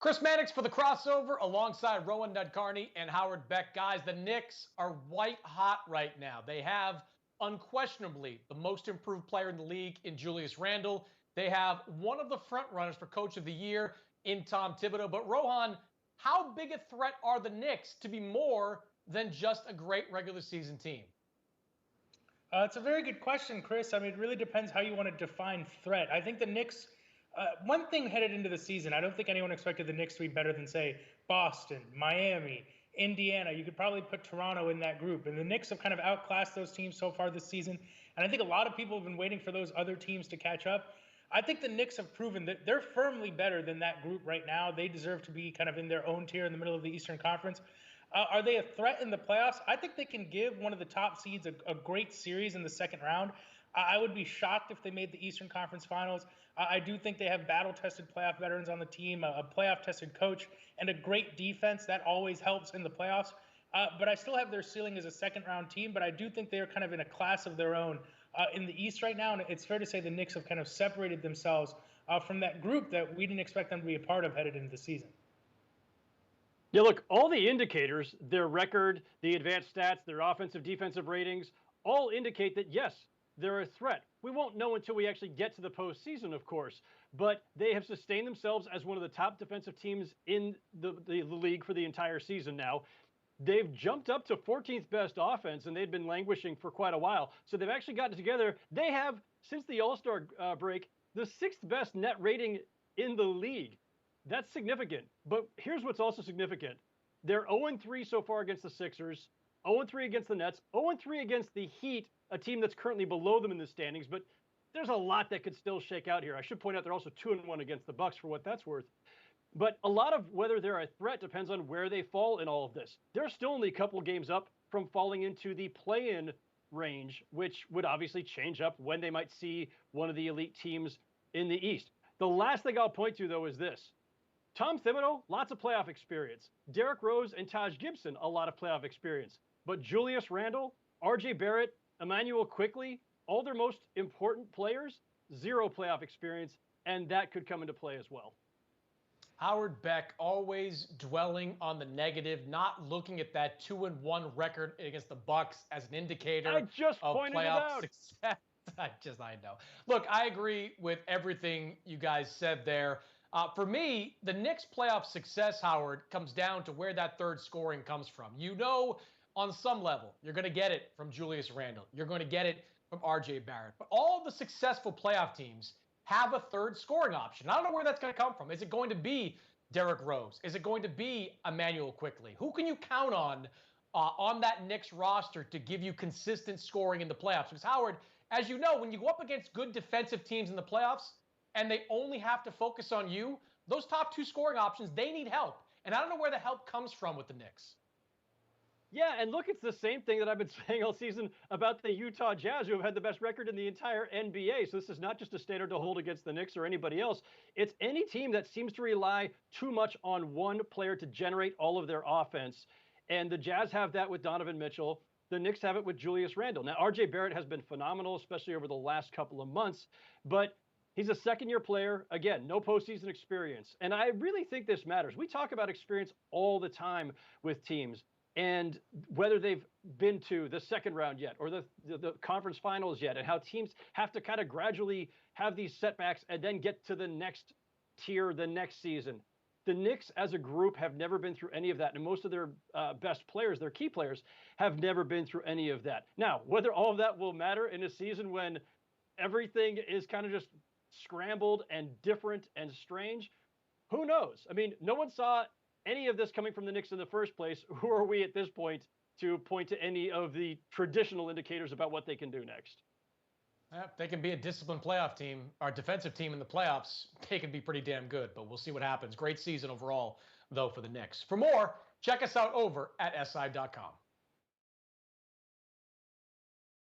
Chris Mannix for the crossover alongside Rowan Nudcarney and Howard Beck. Guys, the Knicks are white hot right now. They have unquestionably the most improved player in the league in Julius Randle. They have one of the front runners for Coach of the Year in Tom Thibodeau. But Rohan, how big a threat are the Knicks to be more than just a great regular season team? It's a very good question, Chris. I mean, it really depends how you want to define threat. I think the Knicks, one thing headed into the season, I don't think anyone expected the Knicks to be better than, say, Boston, Miami, Indiana. You could probably put Toronto in that group. And the Knicks have kind of outclassed those teams so far this season. And I think a lot of people have been waiting for those other teams to catch up. I think the Knicks have proven that they're firmly better than that group right now. They deserve to be kind of in their own tier in the middle of the Eastern Conference. Are they a threat in the playoffs? I think they can give one of the top seeds a great series in the second round. I would be shocked if they made the Eastern Conference Finals. I do think they have battle-tested playoff veterans on the team, a playoff-tested coach, and a great defense. That always helps in the playoffs. But I still have their ceiling as a second-round team, but I do think they're kind of in a class of their own in the East right now. And it's fair to say the Knicks have kind of separated themselves from that group that we didn't expect them to be a part of headed into the season. Yeah, look, all the indicators, their record, the advanced stats, their offensive, defensive ratings, all indicate that, yes, they're a threat. We won't know until we actually get to the postseason, of course, but they have sustained themselves as one of the top defensive teams in the league for the entire season now. They've jumped up to 14th best offense, and they'd been languishing for quite a while. So they've actually gotten together. They have, since the All-Star break, the sixth best net rating in the league. That's significant. But here's what's also significant. They're 0-3 so far against the Sixers, 0-3 against the Nets, 0-3 against the Heat, a team that's currently below them in the standings. But there's a lot that could still shake out here. I should point out they're also 2-1 against the Bucks for what that's worth. But a lot of whether they're a threat depends on where they fall in all of this. They're still only a couple of games up from falling into the play-in range, which would obviously change up when they might see one of the elite teams in the East. The last thing I'll point to, though, is this. Tom Thibodeau, lots of playoff experience. Derrick Rose and Taj Gibson, a lot of playoff experience. But Julius Randle, R.J. Barrett, Emmanuel Quickley, all their most important players, zero playoff experience, and that could come into play as well. Howard Beck always dwelling on the negative, not looking at that 2-1 record against the Bucks as an indicator of playoff success. I know. Look, I agree with everything you guys said there. For me, the Knicks' playoff success, Howard, comes down to where that third scoring comes from. You know, on some level, you're going to get it from Julius Randle. You're going to get it from R.J. Barrett. But all the successful playoff teams have a third scoring option. I don't know where that's going to come from. Is it going to be Derrick Rose? Is it going to be Emmanuel Quickley? Who can you count on that Knicks roster to give you consistent scoring in the playoffs? Because, Howard, as you know, when you go up against good defensive teams in the playoffs, and they only have to focus on you, those top two scoring options, they need help. And I don't know where the help comes from with the Knicks. Yeah, and look, it's the same thing that I've been saying all season about the Utah Jazz, who have had the best record in the entire NBA. So this is not just a standard to hold against the Knicks or anybody else. It's any team that seems to rely too much on one player to generate all of their offense. And the Jazz have that with Donovan Mitchell. The Knicks have it with Julius Randle. Now, R.J. Barrett has been phenomenal, especially over the last couple of months. But he's a second-year player. Again, no postseason experience. And I really think this matters. We talk about experience all the time with teams, and whether they've been to the second round yet or the conference finals yet, and how teams have to kind of gradually have these setbacks and then get to the next tier the next season. The Knicks as a group have never been through any of that. And most of their best players, their key players, have never been through any of that. Now, whether all of that will matter in a season when everything is kind of just scrambled and different and strange, who knows? I mean, no one saw any of this coming from the Knicks in the first place. Who are we at this point to point to any of the traditional indicators about what they can do next? If they can be a disciplined playoff team, our defensive team in the playoffs, they can be pretty damn good, but we'll see what happens. Great season overall, though, for the Knicks. For more, check us out over at SI.com.